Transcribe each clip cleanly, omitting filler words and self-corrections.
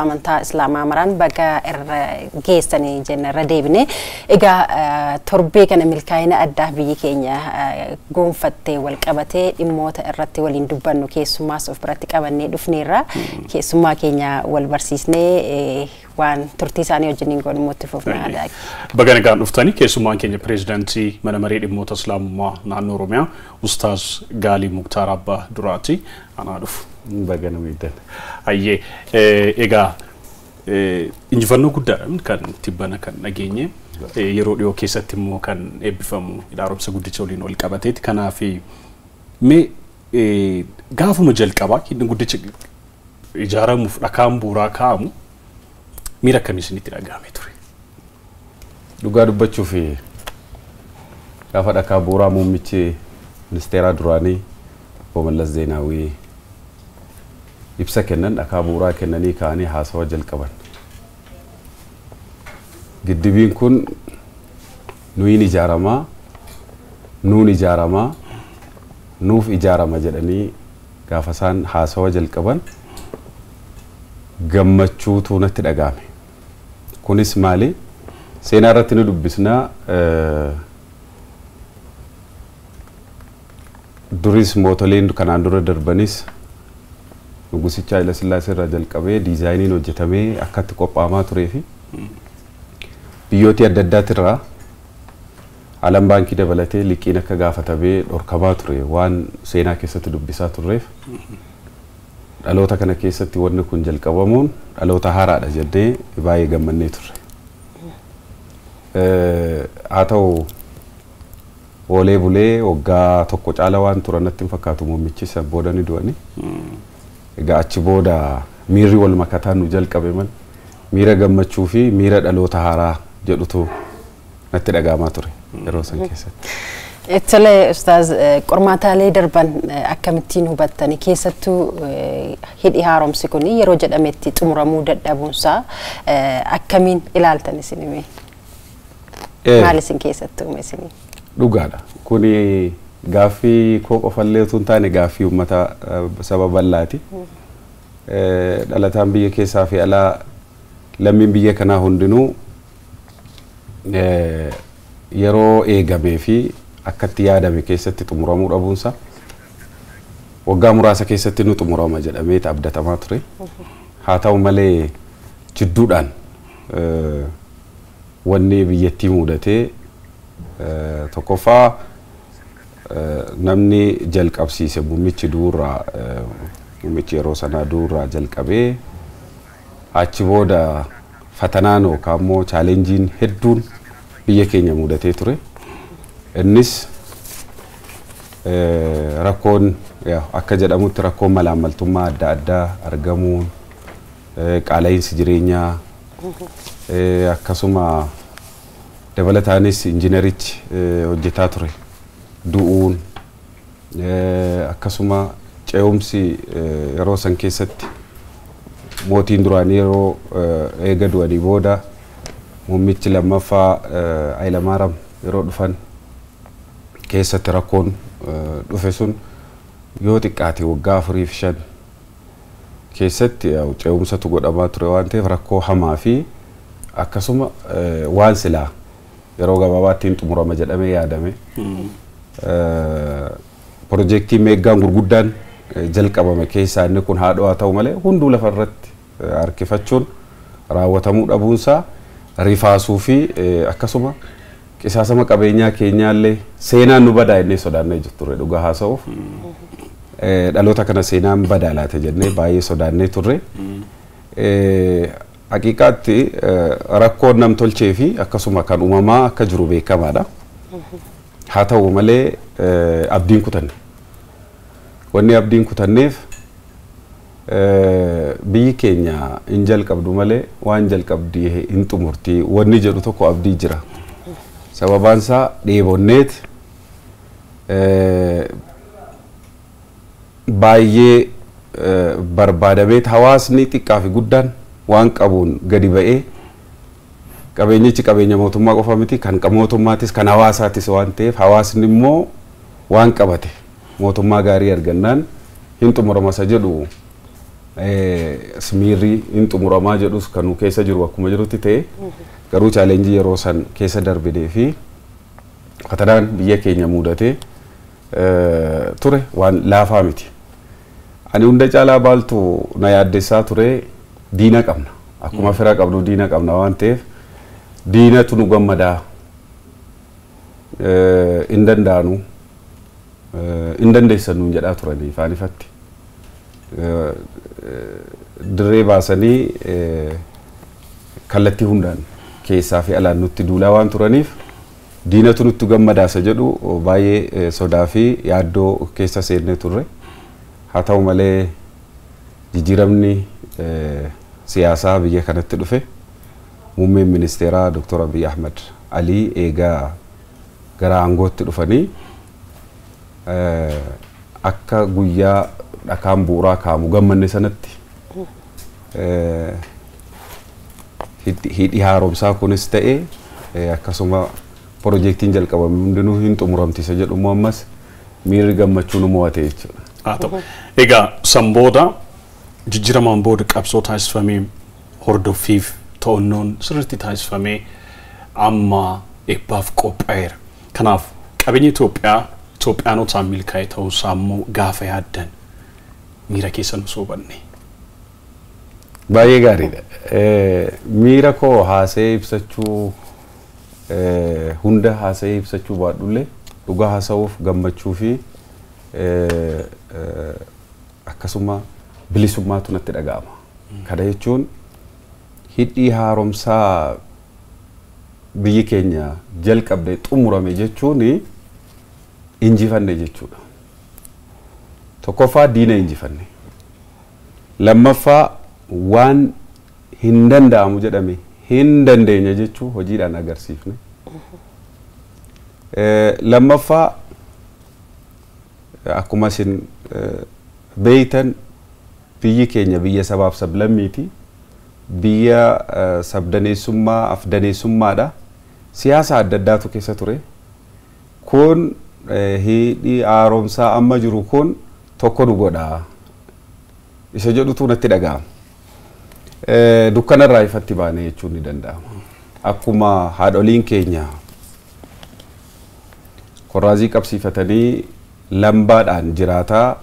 amantaa islaamaa maraan bakka geessanii jenna deebine egaa torbee kana milkaa'ina addaa biyyi keenya gonfattee wal qabatee dhimmoota irratti waliin dubbannu keessummaas of biratti qabannee dhufneerra keessummaa keenya wal barsiisnee waan turtii isaanii wajjiniin godhamu itti fufnaa. Bagana gaan dhuftanii keessummaan keenya pireezidaantii mana maree dhimmoota islaamummaa naannoo Oromiyaa Ustaaz Gaalii Muktaar Abbaa Duraati anaa dhufu. Bagana miidhan. Ayyee egaa injifannoo guddaadhaan kan tibbana kan nageenye yeroo dhiyoo keessatti immoo kan eebbifamu haaromsa guddicha waliin wal qabateeti kanaaf mee gaafuma jalqabaa hidhi guddicha ijaaramuuf dhakaan bu'uuraa kaa'amu miira akkamii isinitti dhagahame ture? Dhugaa dubbachuuf gaafa dhakaa bu'uuraa muummichi ministeeraa duraanii Obbo Mallas Zeenaawii ibsa kennan dhakaa bu'uuraa kennanii ka'anii haasawa jalqaban. Giddibiin kun nuun ijaaramaa nuuf ijaarama jedhanii gaafa isaan haasawa jalqaban gammachuutu natti dhagahame. Kunis maali? Seenaa irratti nu dubbisnaa duris mootoleen kanaan dura darbanis Nugusicha Haile Sillaasee irraa jalqabee diizaayiniin hojjetamee akkatti qophaa'amaa turee fi biyyooti adda addaatirraa Alam Baankii dabalatee liqiin akka gaafatamee dhorkamaa ture waan seenaa keessatti dubbisaa turreef dhaloota kana keessatti wanni kun jalqabamuun dhaloota haaraadha jennee baay'ee gammannee turre. Haa ta'u oolee bulee waggaa tokko caala waan turan natti hin fakkaatu muummichi isa booda ni du'ani. Egaa achi booda miirri wal makataan nu jalqabe mal miira gammachuu fi miira dhaloota haaraa jedhutu natti dhagahamaa ture yeroo san keessatti. Tole Ustaaz qormaataalee darban akkamittiin hubattani keessattuu hidhi haaromsi kun yeroo jedhametti xumuramuu dadhabuunsaa akkamiin ilaaltan isinime? Maal isin keessattuu isinii? Dhugaadha. Kuni gaaffii koo qofallee utuu hin taane gaaffii uummata saba bal'aati. Dhalataan biyya keessaa fi alaa lammiin biyya kanaa hundinuu yeroo eegamee fi akkatti yaadame keessatti xumuramuu dhabuunsa waggaa muraasa keessatti nu xumurama jedhamee abdatamaa ture. Haa ta'u malee jidduudhaan wanni biyyattii mudatee tokkoffaa namni jalqabsiise muummichi duurraa muummichi yeroo sanaa duurraa jalqabee achi booda fatanaan yookaan immoo chaalenjiin hedduun biyya keenya mudatee ture. Innis rakkoon akka jedhamutti rakkoon malaammaltummaa adda addaa argamuun qaala'insi jireenyaa akkasuma dabalataanis injiinerichi hojjetaa ture. Du'uun akkasuma ce'umsi yeroo san keessatti mootiin duraanii yeroo eega du'anii booda muummichi lammaffaa Hayilamaariyaam yeroo dhufan keessatti rakkoon dhufe sun yoo xiqqaate waggaa 4 fi 5 keessatti ce'umsatu godhamaa ture waan ta'eef rakkoo hamaa fi akkasuma waan silaa yeroo gabaabaatti xumurama jedhamee yaadame. Projektii meeggaan gurguddaan jalqabame keessaa inni kun haadhoo haa ta'u malee hunduu lafarratti harkifachuun raawwatamuu dhabuunsaa rifaasuu fi akkasuma qisaasama qabeenyaa keenyaallee seenaan nu badaa jennee sodaannee turre dhugaa haasa'uuf dhaloota kana seenaan badaa laata jennee baay'ee sodaannee turre. Haqiiqaatti rakkoon nam tolchee fi akkasuma kan uumamaa akka jiru beekamaadha. Haa ta'u malee abdiin kutanne. Wanni abdiin kutanneef biyyi keenya hin jalqabdu malee waan jalqabdii hin xumurtii wanni jedhu tokko abdii jira. Sababaansaa dheebonneet baay'ee barbaadameet hawaasni xiqqaa fi guddaan waan qabuun gadi ba'ee qabeenyichi qabeenya mootummaa qofa miti kan mootummaatis kan hawaasaatis waan ta'eef hawaasni immoo waan qabate mootummaa gaarii argannaan hin xumurama isa jedhu smiirri hin xumuramaa jedhus kan nu keessa jiru akkuma jirutti ta'e garuu chaalenjii yeroo san keessa darbinee fi fatanaan biyya keenya mudatee ture waan laafaa miti. Ani hunda caalaa baaltu na yaaddessaa ture diina qabna. Akkuma fira qabnu diina qabna waan ta'eef diinatu nu gammadaa hin danda'anu hin dandeessanu jedhaa turanii ifaan ifatti. Dirree baasanii kallattii hundaan keessaa fi alaan nutti duulaa waan turaniif diinatu nutti gammadaasa jedhu baay'ee sodaa fi yaaddoo keessa seennee turre. Haa ta'u malee jijjiiramni siyaasaa biyya kanatti dhufe muummeen ministeeraa Dr. Abiy Ahmed Alii eegaa gara aangootti dhufanii akka guyyaa dhakaan bu'uuraa kaamu gammanne sanatti hidhi haaromsaa kunis ta'e akkasuma piroojeektiin jalqabame hundinuu hin xumuramtisa jedhumoo ammas miirri gammachuu nu mo'ate jechuudha. Haa ta'u. Egaa san booda jijjiiramaan booda qabsoo taasifamee hordoffiif to'annoon sirriitti taasifamee amma eebbaaf qophaa'eera. Kanaaf qabeenya Itoophiyaanotaan milkaa'e ta'uusaa immoo gaafa yaaddan miira keessan osoo banne. Baay'ee gaariidha. Miira koo haasa'ee ibsachuu hunda haasa'ee ibsachuu baadhullee dhugaa haasa'uuf gammachuu fi akkasuma bilisummaatu natti dhaga'ama. Kana jechuun hidhii haaromsaa biyyi keenya jalqabde xumurame jechuun injifanne jechuudha. Tokkoffaa diina injifanne. Lammaffaa waan hin danda'amu jedhame hin dandeenya jechuu hojiidhaan agarsiifne. Lammaffaa akkuma isin beeytan biyyi keenya biyya sabaaf sablammiiti. Biyya sabdaneessummaa afdaneessummaadha. Siyaasa adda addaatu keessa ture. Kun hidhii haaromsaa amma jiru kun tokko nu godha. Isa jedhutu natti dhaga'ama. Dukkanarraa ifatti baanee jechuun ni danda'ama. Akkuma haadholiin keenya korraazii qabsiifatanii lambaadhaan jiraataa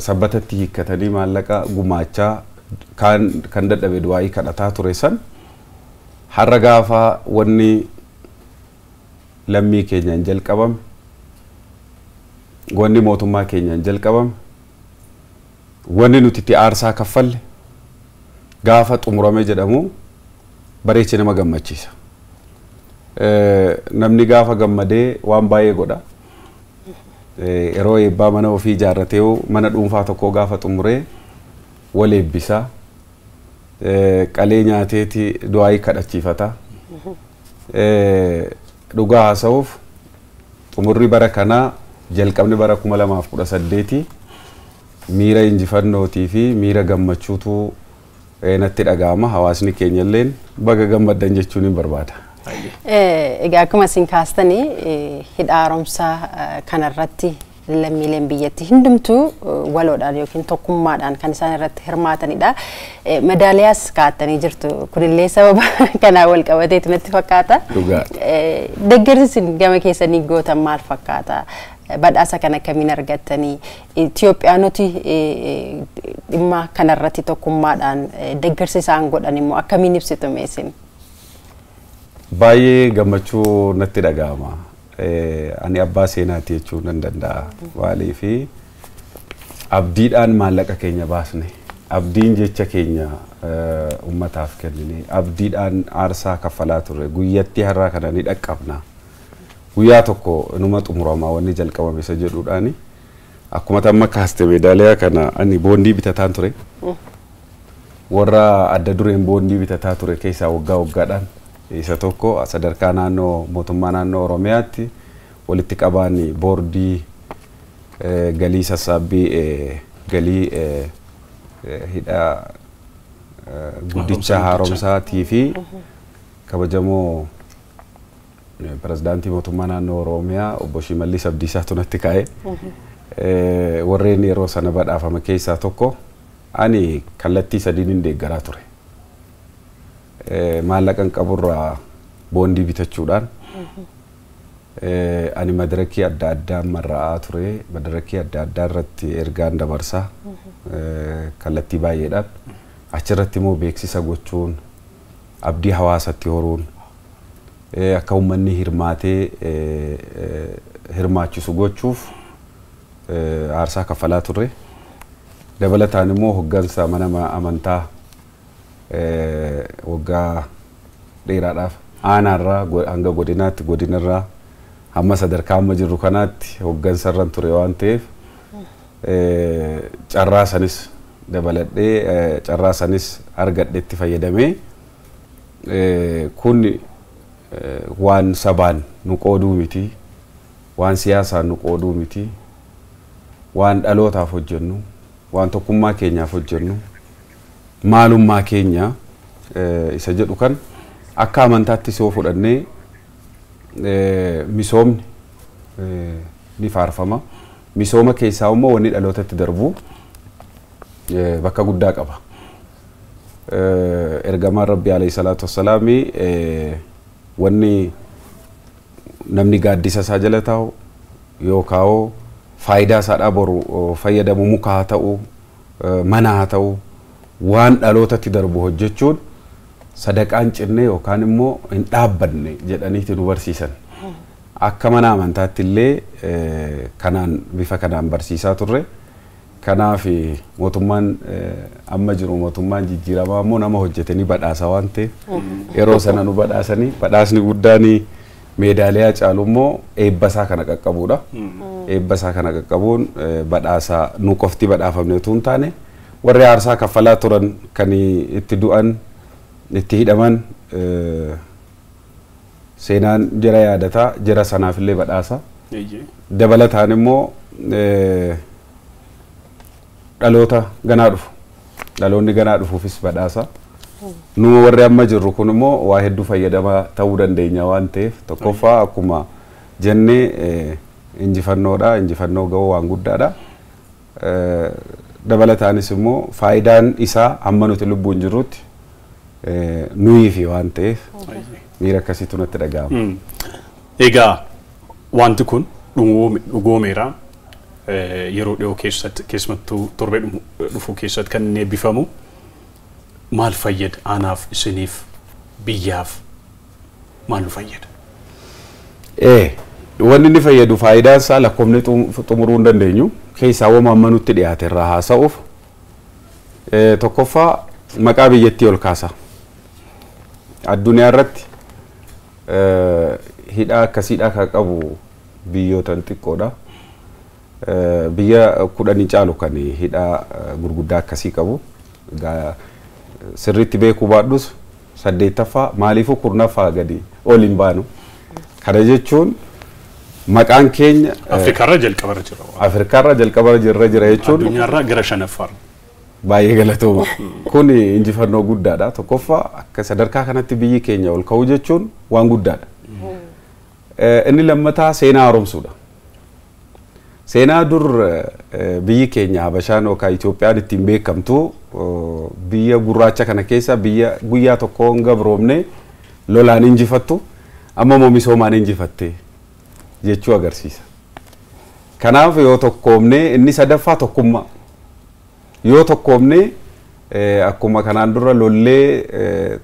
sabbatatti hiikkatanii maallaqa gumaachaa kan dadhabe du'aa'ii kadhataa ture san har'a gaafa wanni lammii keenyaan jalqabame wanni mootummaa keenyaan jalqabame wanni nuti itti aarsaa kaffalle gaafa xumurame jedhamu bareechee nama gammachiisa. Namni gaafa gammadee waan baay'ee godha. Yeroo eebbaa mana ofii ijaarratee mana dhuunfaa tokko gaafa xumuree wal eebbisa. Qalee nyaateeti du'aa'ii kadhachiifata. Dhugaa haasa'uuf xumurri bara kanaa jalqabni bara 2018 miira injifannootii fi miira gammachuutu natti dhaga'ama. Hawaasni keenya illeen baga gammaddan jechuun hin barbaada. Egaa akkuma isin kaastanii hidha haaromsaa kanarratti lammiileen biyyatti hundumtuu waloodhaan yookiin tokkummaadhaan kan isaan irratti hirmaatanidha. Madaaliyaas kaa'attanii jirtu. Kunillee sababa kanaa wal qabateetu natti fakkaata. Deeggarsi isin gama keessanii gootan maal fakkaata? Badhaasa kana akkamiin argattanii? Itoophiyaanoti dhimma kanarratti tokkummaadhaan deeggarsi isaan godhan immoo akkamiin ibsitu meesin? Baay'ee gammachuu natti dhaga'ama. Ani abbaa seenaati jechuun nan danda'a. Maaliif abdiidhaan maallaqa keenya baasne, abdiin jecha keenya ummataaf kennine, abdiidhaan aarsaa kaffalaa turre, guyyatti har'aa kana ni dhaqqabna. Guyyaa tokko numa xumuramaa wanni jalqabame isa jedhuudhaani akkuma tamma kaaste meedaaliyaa kana ani boondii bitataan ture. Warra adda dureen boondii bitataa ture keessaa waggaa waggaadhaan isa tokko sadarkaa naannoo mootummaa naannoo Oromiyaatti walitti qabaan boordii galii sassaabbii galii hidha guddicha haaromsaatii fi kabajamoo pirezidaantii mootummaa naannoo Oromiyaa obbo Shimallis Abdiisaa tunatti kaa'e warreen yeroo sana badhaafame keessaa tokko ani kallattii sadiin hin deeggaraa ture. Maallaqan qaburraa boondii bitachuudhaan ani madarakii adda addaa marra'aa ture. Madarakii adda addaa irratti ergaan dabarsaa kallattii baay'eedhaan achirratti immoo beeksisa gochuun abdii hawaasatti horuun akka uummanni hirmaatee hirmaachisu gochuuf aarsaa kaffalaa turre. Dabalataan immoo hoggansa mana amantaa waggaa dheeraadhaaf aanaarraa hanga godinaatti godinarraa hamma sadarkaa amma jirru kanaatti hoggansa irran ture waan ta'eef carraa sanis dabaladhee carraa sanis argadheetti fayyadamee kun waan sabaan nu qooduu miti, waan siyaasaan nu qooduu miti, waan dhalootaaf hojjennu, waan tokkummaa keenyaaf hojjennu, maalummaa keenya isa jedhu kan akka amantaatti soo fudhannee misoomni ni faarfama. Misooma keessaa immoo wanni dhalootatti darbu bakka guddaa qaba. Ergamaan Rabbi alayhi salaatu wassalaami wanni namni gaaddisa isaa jala taa'u yookaan faayidaa isaa boru fayyadamu muka haa ta'u, mana haa ta'u, waan dhalootatti darbu hojjechuun sadaqaan cinne yookaan immoo hin dhaabbanne jedhaniiti nu barsiisan. Akka mana amantaatti illee kanaan bifa kanaan barsiisaa turre. Kanaaf mootummaan amma jiru mootummaan jijjiiramaa immoo nama hojjetanii badhaasa waan ta'eef yeroo sana nu badhaasanii badhaasni guddaan meedaaliyaa caalu immoo eebbasaa kana qaqqabuudha. Eebbasaa kana qaqqabuun badhaasa nu qofti badhaafamne utuu hin taane warri aarsaa kaffalaa turan kan itti du'an itti hidhaman seenaan jira yaadataa jira sanaaf illee badhaasa. Dabalataan immoo dhaloota ganaa dhufu dhaloonni ganaa dhufuufis badhaasa. Nu warri amma jirru kun immoo waa hedduu fayyadamaa ta'uu dandeenya waan ta'eef tokkoffaa akkuma jennee injifannoodha. Injifannoo ga'uu waan guddaadha. Dabalataanis immoo faayidaan isaa amma nuti lubbuun jirrutti nuyiifi waan ta'eef miira akkasiitu natti dhaga'ama. Egaa wanti kun dhugoomeera. Yeroo dhiyoo keessatti keessumattuu torbee dhufu keessatti kan inni eebbifamu maal fayyada aanaaf isiniif biyyaaf maal nu fayyada? Wanni inni fayyadu faayidaan isaa lakkoofne xumuruu hin dandeenyu. Keessaa waan amma nutti dhiyaate irraa haasa'uuf tokkoffaa maqaa biyyattii ol kaasa. Addunyaa irratti hidhaa akkasiidhaa kan qabu biyyootan xiqqoodha. Biyya 10 caalu kan hidhaa gurguddaa akkasii qabu. Sirriitti beekuu baadhus 8ffaa maaliifuu 10ffaa gadi ol hin baanu. Kana jechuun maqaan keenya Afrikaarra jalqabarra jira. Afrikaarra jalqabarra jira jechuun addunyaarra gara 5ffaarra. Baay'ee galatooma. Kun injifannoo guddaadha. Tokkoffaa akka sadarkaa kanatti biyyi keenya ol ka'uu jechuun waan guddaadha. Inni lammataa seenaa haaromsuudha. Seenaa dur biyyi keenya Habashaan yookaan Itoophiyaan ittiin beekamtu biyya gurraacha kana keessa biyya guyyaa tokko hin gabroomne lolaan injifattu amma immoo misoomaan injifatte jechuu agarsiisa. Kanaaf yoo tokkoomne inni sadaffaa tokkummaa. Yoo tokkoomne akkuma kanaan dura lollee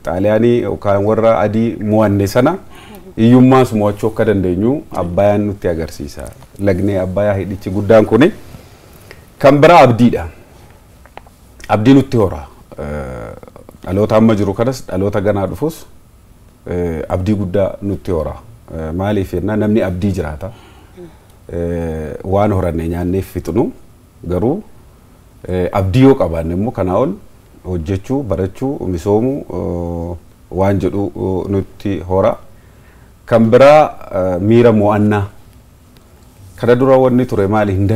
Xaaliyaanii yookaan warra adii mo'anne sana iyyummaa mo'achuu akka dandeenyu Abbaayaan nutti agarsiisa. Lagnee Abbayaa hidhichi guddaan kuni kan biraa abdiidha. Abdii nutti hora. Dhaloota amma jiru kanas dhaloota ganaa dhufus abdii guddaa nutti hora. Maaliif jennaan namni abdii jiraata. Waan horanne nyaanneef fixnu garuu abdii yoo qabaanne immoo kanaa ol hojjechuu, barachuu, misoomuu waan jedhu nutti hora. Kan biraa miira mo'annaa. Kana dura wanni ture maali hin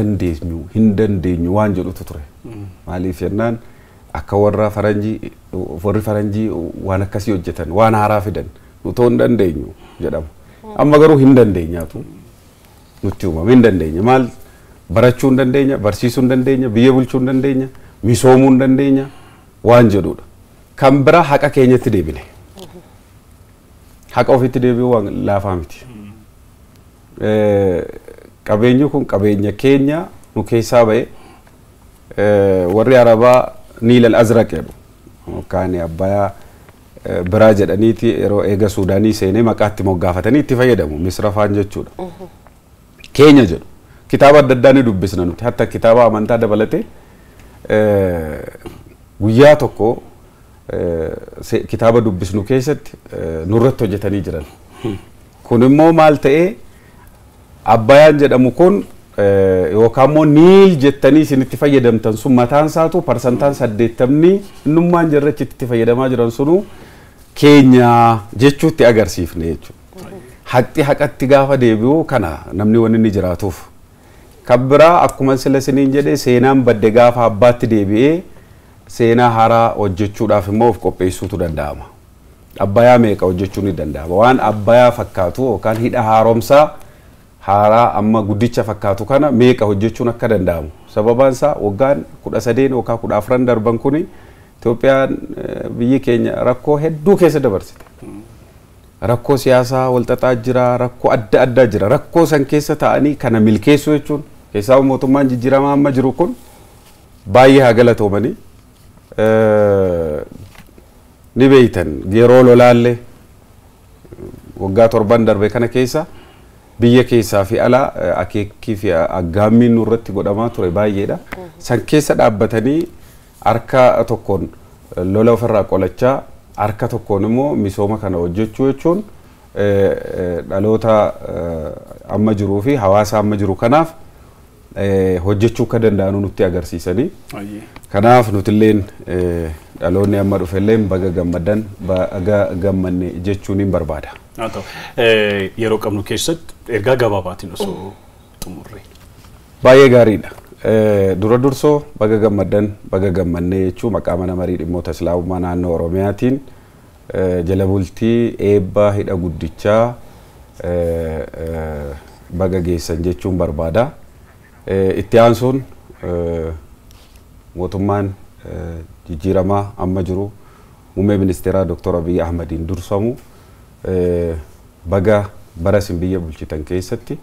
dandeenyu waan jedhutu ture. Maaliif jennaan akka warri faranjii waan akkasii hojjetan waan haaraa fidan utoo hin dandeenyu jedhama. Amma garuu hin dandeenyaatu nutti uumame hin dandeenya. Maal barachuu hin dandeenya, barsiisuu hin dandeenya, biyya bulchuu hin dandeenya, misoomuu hin dandeenya waan jedhudha. Kan bira haqa keenyatti deebine. Haqa ofitti deebi'uu waan laafaa miti. Qabeenyi kun qabeenya keenya nu keessaa ba'e warri Arabaa Niilal Azraq jedhu yookaan Abbayyaa biraa jedhaniiti yeroo eega Suudaanii seenee maqaatti moggaafatanii itti fayyadamu Misra faan jechuudha. Keenya jedhu kitaaba adda addaa ni dubbisna nuti hatta kitaaba amantaa dabalatee guyyaa tokko kitaaba dubbisnu keessatti nurratti hojjetanii jiran. Kun immoo maal ta'ee Abbayyaan jedhamu kun yookaan immoo Niil jettanii isinitti fayyadamtan sun mataan isaatu parsantaan 80 innummaan jirrachi itti fayyadamaa jiran sunu keenya jechuutti agarsiifne jechuudha. Haqti haqatti gaafa deebi'u kana namni wanni inni jiraatuuf. Kan biraa akkuma sila isiniin jedhee seenaan badde gaafa abbaatti deebi'ee seenaa haaraa hojjechuudhaaf immoo of qopheessuutu danda'ama. Abbayyaa meeqa hojjechuu ni danda'ama. Waan Abbayyaa fakkaatu yookaan hidha haaromsaa haaraa amma guddicha fakkaatu kana meeqa hojjechuun akka danda'amu. Sababaan isaa waggaan 13 yookaan 14 darban kuni Itoophiyaan biyyi keenya rakkoo hedduu keessa dabarsite. Rakkoo siyaasaa walxaxaa jira, rakkoo adda addaa jira. Rakkoo san keessa ta'anii kana milkeessuu jechuun keessaa mootummaan jijjiiramaa amma jiru kun baay'ee haa galatoomanii ni beeytan yeroo lolaallee waggaa 7 darbe kana keessa biyya keessaa fi ala akeekii fi aggaammiin nurratti godhamaa ture baay'eedha. San keessa dhaabbatanii harka tokkoon lola ofirraa qolachaa harka tokkoon immoo misooma kana hojjechuu jechuun dhaloota amma jiruu fi hawaasa amma jiru kanaaf hojjechuu akka danda'anu nutti agarsiisanii. Kanaaf nutilleen dhaloonni amma dhufelleen baga gammadan baga gammanne jechuun hin barbaada. Yeroo qabnu keessatti ergaa gabaabaatiin osoo xumurre. Baay'ee gaariidha. Dura dursoo baga gammadan baga gammannee jechuun maqaa mana marii dhimmoota Islaamummaa naannoo Oromiyaatiin jala bultii eebba hidha guddichaa baga geessan jechuun barbaada. Itti aansuun mootummaan jijjiiramaa amma jiru muummee ministeeraa Dr. Abiy Ahmediin dursamu baga bara isin biyya bulchitan keessatti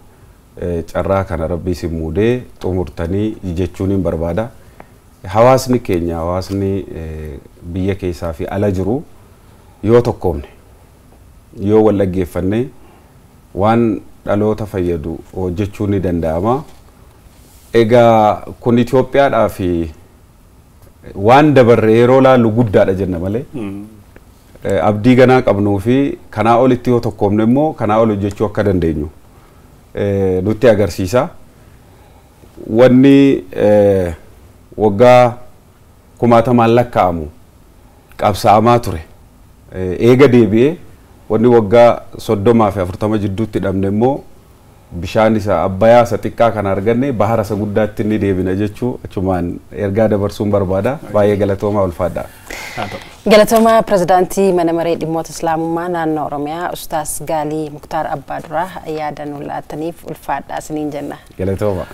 carraa kana rabbii isin muudee xumurtanii jechuun hin barbaada. Hawaasni keenya hawaasni biyya keessaa fi ala jiru yoo tokkoomne yoo wal dhaggeeffanne waan dhaloota fayyadu hojjechuun ni danda'ama. Egaa kun Itoophiyaadhaa fi waan dabarre yeroo laallu guddaadha jenna malee. Abdii ganaa qabnuu fi kanaa olitti yoo tokkoomne immoo kanaa ol hojjechuu akka dandeenyu nutti agarsiisa. Wanni waggaa 60 lakkaa'amu qabsaa'amaa ture. Eega deebi'ee wanni waggaa 30 fi 40 jidduutti dhabne immoo bishaan isa Abbayyaa isa xiqqaa kan arganne bahara isa guddaatti ni deebina jechuu achumaan ergaa dabarsuun barbaada. Baay'ee galatoomaa ulfaadha. Galatoomaa pirezidaantii mana maree dhimmoota Islaamummaa naannoo Oromiyaa Ustaas Gaalii Muktaar Abbaaduraa yaada nuuf laattaniif ulfaadhaa isiniin jenna. Galatoomaa.